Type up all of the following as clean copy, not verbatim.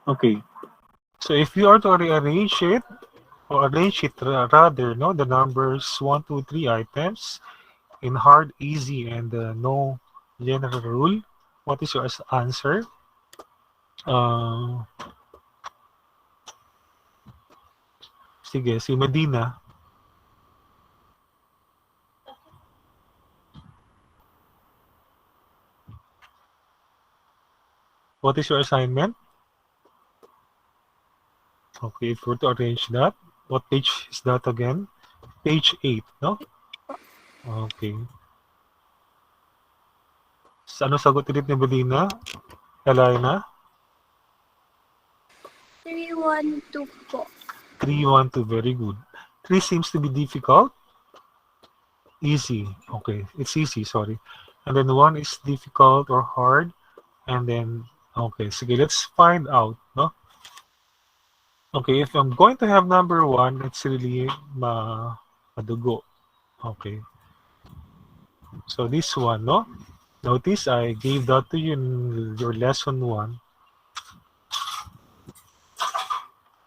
Okay. So if you are to rearrange it, or arrange it rather, no, the numbers 1, 2, 3 items in hard, easy, and no general rule, what is your answer? Uh, Sige, si Medina. What is your assignment? Okay, if we're to arrange that, what page is that again? Page 8, no? Okay. Ano sagot ulit ni Medina? Elena? 312 po. 3, 1, 2. Very good. 3 seems to be difficult. Easy. Okay, it's easy, sorry. And then 1 is difficult or hard. And then, okay, sige, let's find out, no? Okay, if I'm going to have number 1, it's really madugo. Okay. So this one, no? Notice I gave that to you in your lesson 1.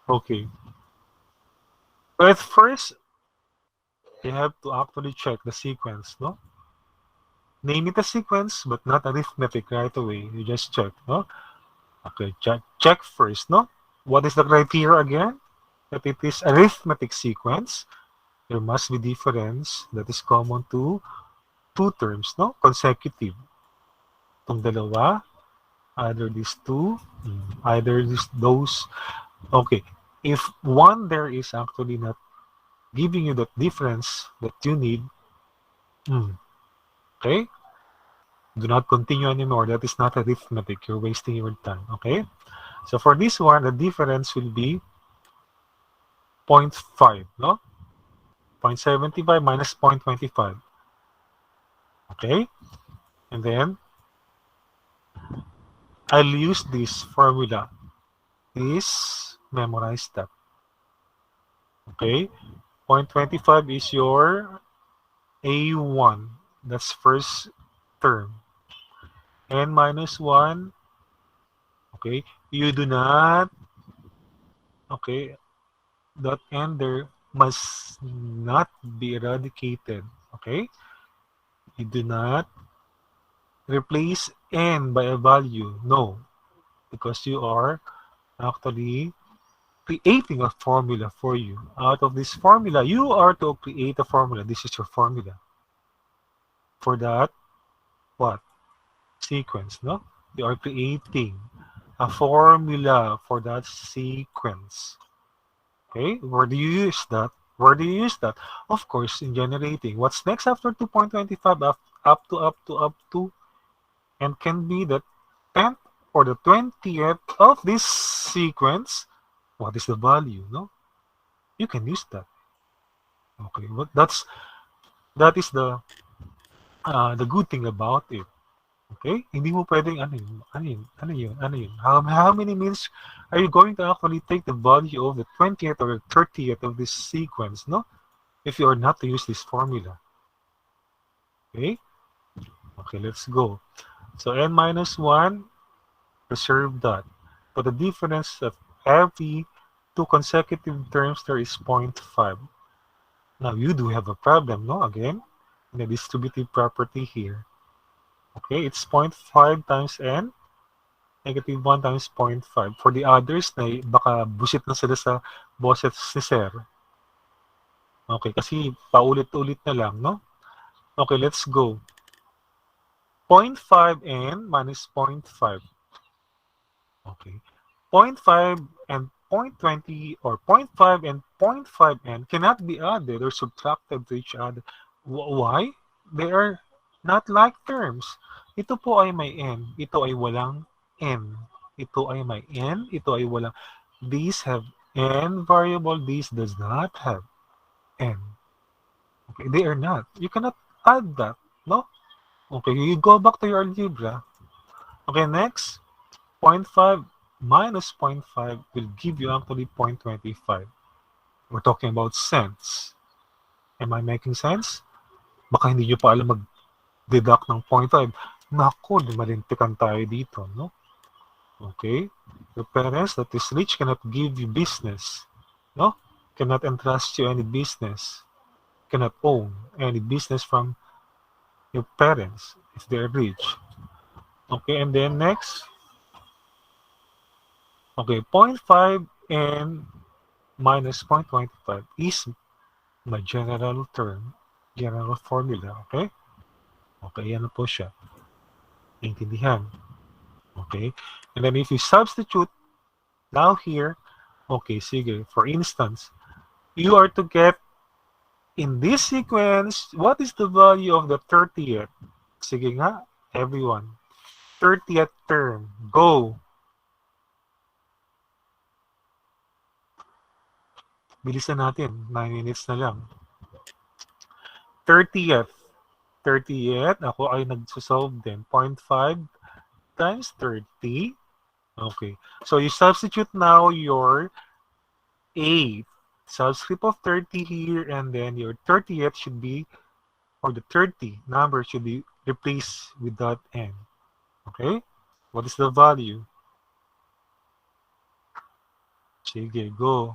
Okay. But first, you have to actually check the sequence, no? Name it a sequence, but not arithmetic right away. You just check, no? Okay, check first, no? What is the criteria again? That it is arithmetic sequence. There must be difference that is common to two terms, no? Consecutive. Itong dalawa, either these two, either those. Okay, if one there is actually not giving you that difference that you need, okay, do not continue anymore. That is not arithmetic. You're wasting your time, okay? So for this one, the difference will be 0.5, no? 0.75 minus 0.25. Okay? And then, I'll use this formula. Please memorize that. Okay? 0.25 is your A1. That's first term. N minus 1. Okay? You do not, okay, that n there must not be eradicated. Okay? You do not replace n by a value. No, because you are actually creating a formula for you. Out of this formula, you are to create a formula. This is your formula. For that, what? Sequence, no? You are creating a formula for that sequence. Okay? Where do you use that? Where do you use that? Of course, in generating. What's next after 2.25? Up to, and can be the 10th or the 20th of this sequence. What is the value, no? You can use that. Okay, but that is the good thing about it. Okay? Hindi mo pwedeng How many minutes are you going to actually take the value of the 20th or the 30th of this sequence, no? If you are not to use this formula. Okay? Okay, let's go. So n minus 1, preserve that. But the difference of every two consecutive terms there is 0.5. Now you do have a problem, no? Again, the distributive property here. Okay, it's 0.5 times n, negative 1 times 0.5. For the others, na baka busit na sila sa boses ni Sir. Okay, kasi paulit-ulit na lang, no? Okay, let's go. 0.5 n minus 0.5. Okay. 0.5 and 0.20 or 0.5 and 0.5 n cannot be added or subtracted to each other. Why? They are not like terms. Ito po ay may n. Ito ay walang n. Ito ay may n. Ito ay walang. These have n variable. These does not have n. Okay, they are not. You cannot add that. No? Okay, you go back to your algebra. Okay, next. 0.5 minus 0.5 will give you actually 0.25. We're talking about cents. Am I making sense? Baka hindi nyo pa alam mag-deduct ng 0.5. Naku, malintikan tayo dito, no? Okay? Your parents that is rich cannot give you business. No? Cannot entrust you any business. Cannot own any business from your parents if they're rich. Okay, and then next. Okay, zero point 0.5 and minus 0.25 is my general term, general formula. Okay? Okay, yan na po siya. Naintindihan. Okay? And then if you substitute now here, okay, sige, for instance, you are to get in this sequence, what is the value of the 30th? Sige nga, everyone. 30th term. Go. Bilisan natin. 9 minutes na lang. 30th. 30th. Ako ay nagsusolve din. 0.5 times 30. Okay. So you substitute now your 8. Subscript of 30 here, and then your 30th should be, or the 30 number should be replaced with that n. Okay? What is the value? Sige, go.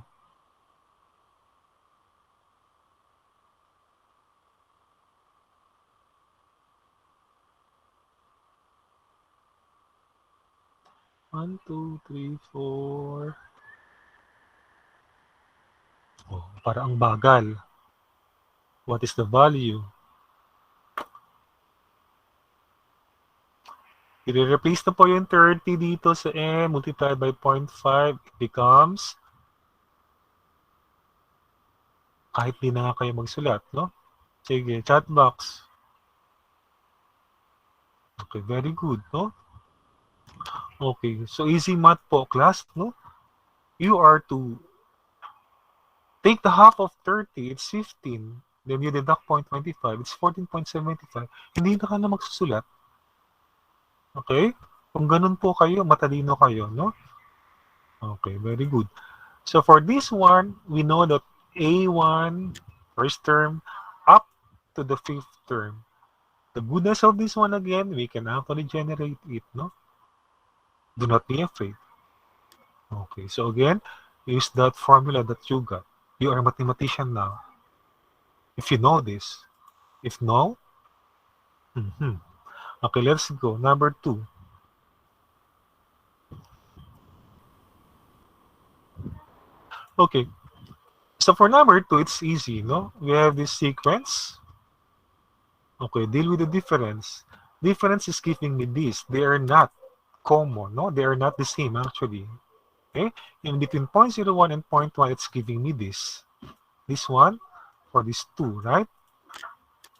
One, two, three, four. Oh, para ang bagal. What is the value? I-replace na po yung 30 dito sa n multiplied by 0.5. It becomes, kahit di na nga kayo magsulat, no? Sige, chat box. Okay, very good, no? Okay, so easy math po, class, no? You are to take the half of 30, it's 15. Then you deduct 0.25, it's 14.75. Hindi na ka na magsusulat. Okay? Kung ganun po kayo, matalino kayo, no? Okay, very good. So for this one, we know that A1, first term, up to the fifth term. The goodness of this one again, we can actually generate it, no? Do not be afraid. Okay, so again, use that formula that you got. You are a mathematician now. If you know this. If no, okay, let's go. Number 2. Okay, so for number 2, it's easy, no? We have this sequence. Okay, deal with the difference. Difference is giving me this. They are not common, no? They are not the same, actually. Okay, in between 0.01 and 0.1, it's giving me this. This one for this 2, right?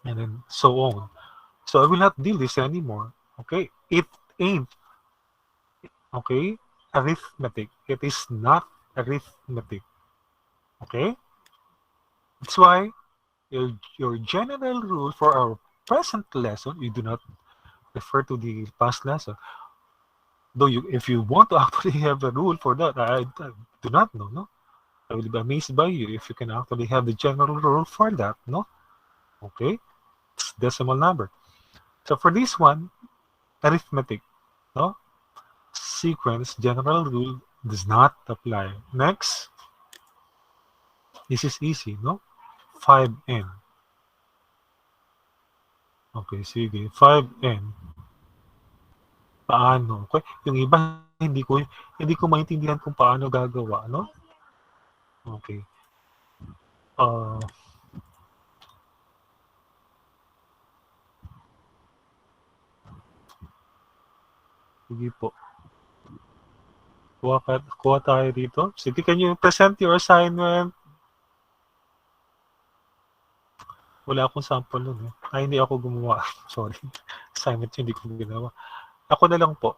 And then so on. So I will not deal this anymore. Okay, it ain't, okay, arithmetic. It is not arithmetic. Okay, that's why your general rule for our present lesson, you do not refer to the past lesson. Though if you want to actually have a rule for that, I do not know, no? I will be amazed by you if you can actually have the general rule for that, no? Okay, it's decimal number. So for this one, arithmetic, no? Sequence general rule does not apply. Next, this is easy, no? 5n. Okay, sige, 5n. Paano? Okay, yung iba hindi ko maintindihan kung paano gagawa, no? Okay. Sige po. Kuha tayo dito. Sige, can you present your assignment? Wala akong sample nun. Ay, hindi ako gumawa. Sorry. Assignment hindi ko ginawa. Ako na lang po.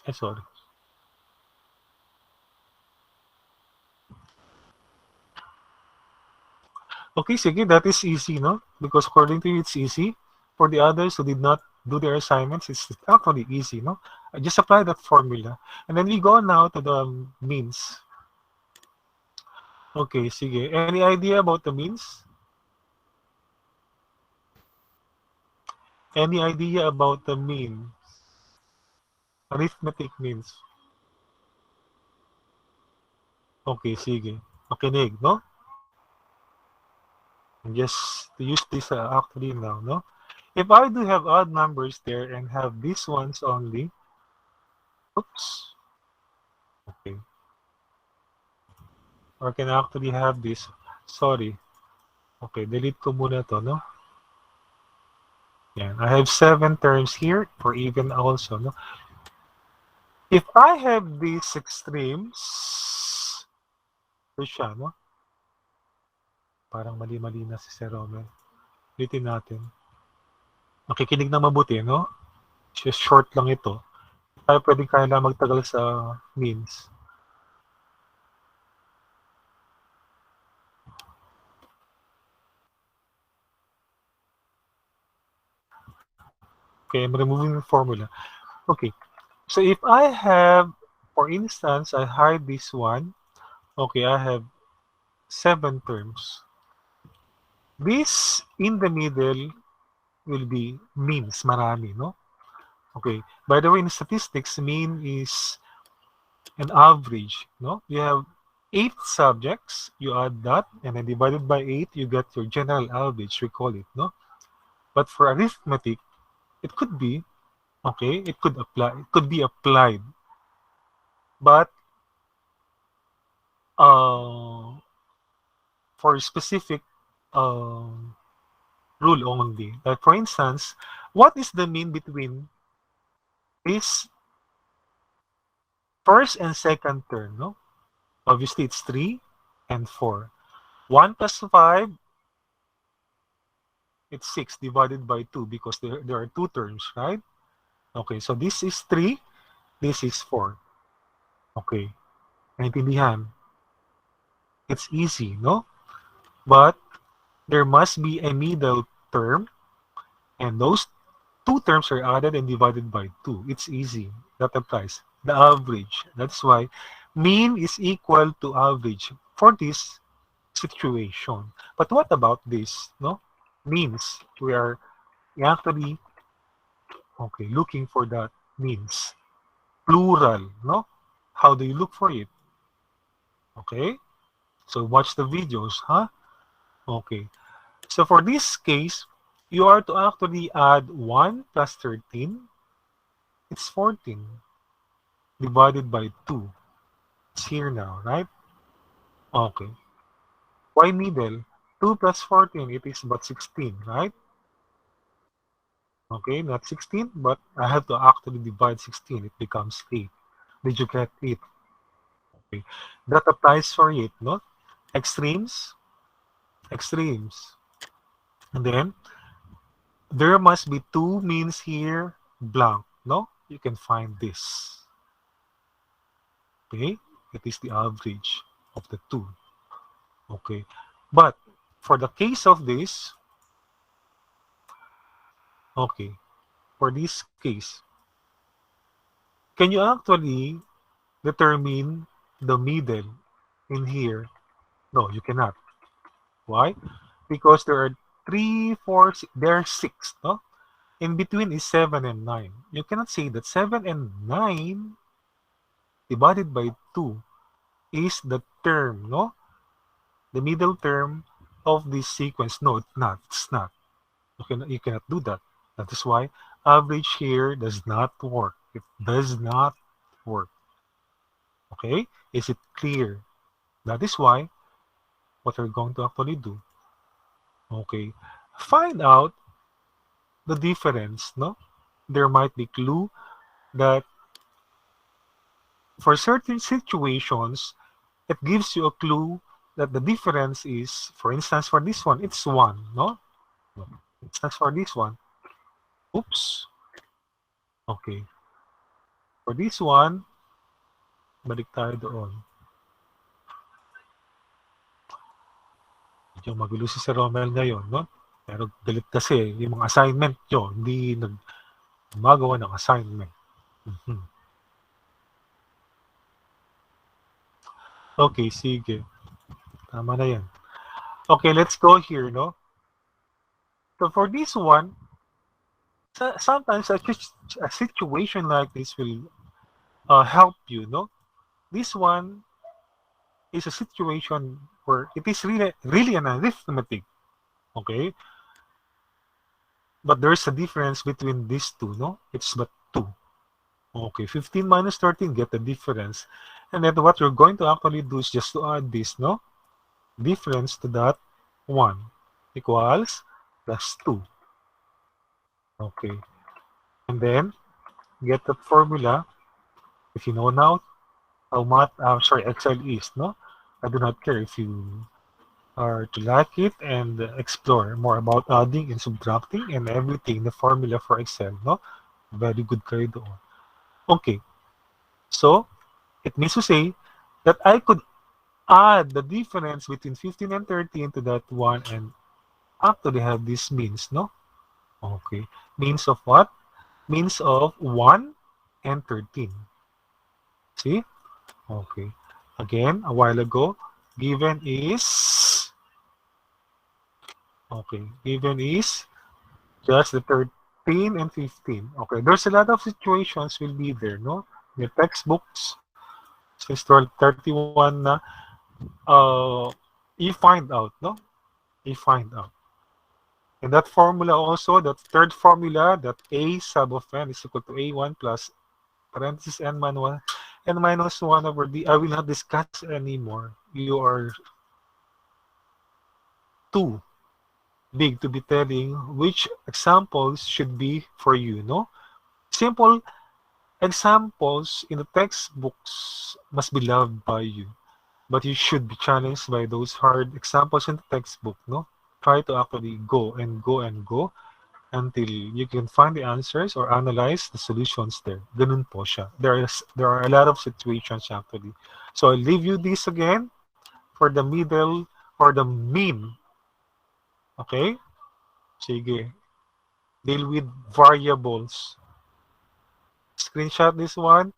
Ay, sorry. Okay, sige, that is easy, no? Because according to you, it's easy. For the others who did not do their assignments, it's actually easy, no? I just apply that formula. And then we go now to the means. Okay, sige. Any idea about the means? Any idea about the mean? Arithmetic means. Okay, sige. Makinig, no? Just to use this actually now, no? If I do have odd numbers there and have these ones only, oops, okay. Or can actually have this, sorry. Okay, delete ko muna to, no? Yeah, I have 7 terms here for even also, no? If I have these extremes, ito siya, no? Parang mali-mali na si Sir Romel. Ulitin natin. Makikinig na mabuti, no? Just short lang ito. Tayo pwedeng kaya lang magtagal sa means. Okay, I'm removing the formula. Okay, so if I have, for instance, I hide this one. Okay, I have 7 terms. This in the middle will be means, marami, no? Okay, by the way, in statistics, mean is an average, no? You have 8 subjects, you add that, and then divided by 8, you get your general average, we call it, no? But for arithmetic, it could be, okay, it could be applied, but uh, for specific rule only. Like for instance, what is the mean between this first and second term? No, obviously it's 3 and 4. 1 plus 5, it's 6 divided by 2 because there are 2 terms, right? Okay, so this is 3, this is 4. Okay, naintindihan? It's easy, no? But there must be a middle term, and those 2 terms are added and divided by 2. It's easy. That applies. The average. That's why mean is equal to average for this situation. But what about this? No? Means. We are actually looking for that means. Plural. No? How do you look for it? Okay? So watch the videos, huh? Okay. So for this case, you are to actually add 1 plus 13. It's 14 divided by 2. It's here now, right? Okay. Why middle? 2 plus 14, it is but 16, right? Okay, not 16, but I have to actually divide 16. It becomes 8. Did you get it? Okay. That applies for it, no? Extremes, extremes. And then, there must be 2 means here, blank, no? You can find this. Okay, it is the average of the 2. Okay, but for the case of this, okay, for this case, can you actually determine the middle in here? No, you cannot. Why? Because there are 3, 4, there are 6, no? In between is 7 and 9. You cannot say that 7 and 9 divided by 2 is the term, no? The middle term of this sequence. No, it's not. It's not. You cannot do that. That is why average here does not work. It does not work. Okay? Is it clear? That is why what we're going to actually do. Okay. Find out the difference, no? There might be clue that for certain situations, it gives you a clue that the difference is, for instance, for this one, it's 1, no? For instance, for this one, oops. Okay. For this one, balik tayo doon. Medyo magulo si Sir Romel ngayon, no? Pero galit kasi yung mga assignment nyo, hindi gumagawa ng assignment. Okay, sige. Tama na yan. Okay, let's go here, no? So for this one, sometimes a situation like this will help you, no? This one is a situation where it is really an arithmetic, okay? But there's a difference between these two, no? It's but 2. Okay, 15 minus 13, get the difference. And then what you're going to actually do is just to add this, no? Difference to that 1 equals plus 2. Okay. And then get the formula. If you know now how much, Excel is, no? I do not care if you are to like it and explore more about adding and subtracting and everything, the formula for Excel, no? Very good kayo doon. Okay. So, it means to say that I could add the difference between 15 and 13 to that one and actually have this means, no? Okay. Means of what? Means of 1 and 13. See? Okay. Again, a while ago, given is, okay, given is just the 13 and 15. Okay, there's a lot of situations will be there, no? The textbooks, since 31 na, you find out, no? You find out. And that formula also, that third formula, that A sub of n is equal to A1 plus parenthesis n minus 1, n minus 1 over d. I will not discuss anymore. You are too big to be telling which examples should be for you, no? Simple examples in the textbooks must be loved by you, but you should be challenged by those hard examples in the textbook, no? Try to actually go and go and go until you can find the answers or analyze the solutions there. Ganun po siya. There are a lot of situations actually. So I'll leave you this again for the middle or the mean. Okay? Sige. Deal with variables. Screenshot this one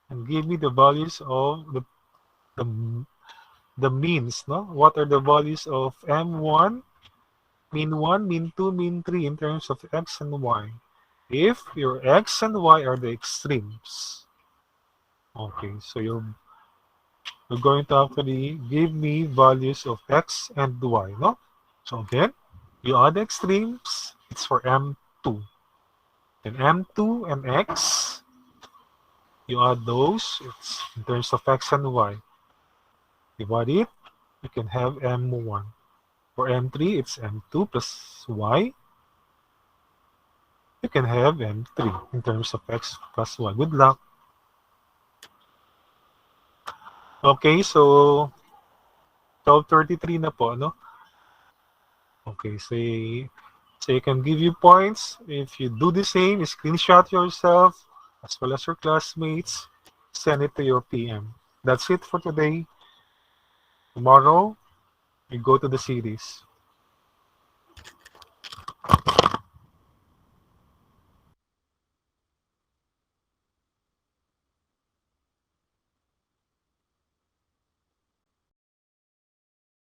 and give me the values of the, the means, no? What are the values of M1, mean 1, mean 2, mean 3 in terms of X and Y? If your X and Y are the extremes. Okay, so you're going to actually give me values of X and Y, no? So again, you add extremes, it's for M2. Then M2 and X, you add those, it's in terms of X and Y. Divide it, you can have M1. For M3, it's M2 plus Y. You can have M3 in terms of X plus Y. Good luck. Okay, so 12:33 na po, no? Okay, so you can give you points. If you do the same, you screenshot yourself as well as your classmates, send it to your PM. That's it for today. Tomorrow, we go to the series.